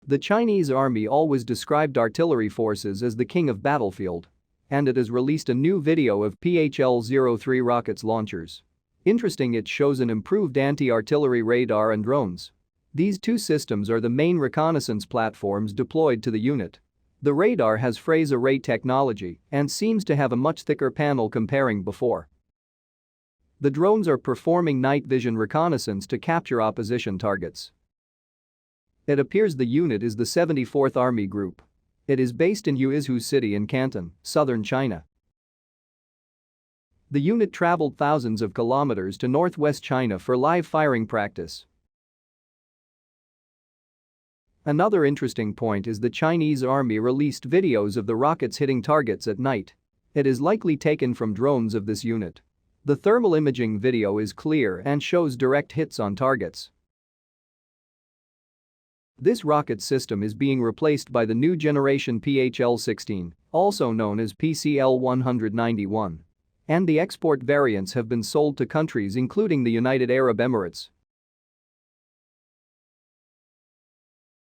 The Chinese army always described artillery forces as the king of battlefield. And it has released a new video of PHL-03 rockets launchers. Interesting, it shows an improved anti-artillery radar and drones. These two systems are the main reconnaissance platforms deployed to the unit. The radar has phase array technology and seems to have a much thicker panel comparing before. The drones are performing night vision reconnaissance to capture opposition targets. It appears the unit is the 74th Army Group. It is based in Huizhou City in Canton, southern China. The unit traveled thousands of kilometers to northwest China for live firing practice. Another interesting point is the Chinese army released videos of the rockets hitting targets at night. It is likely taken from drones of this unit. The thermal imaging video is clear and shows direct hits on targets. This rocket system is being replaced by the new generation PHL-16, also known as PCL-191. And the export variants have been sold to countries including the United Arab Emirates.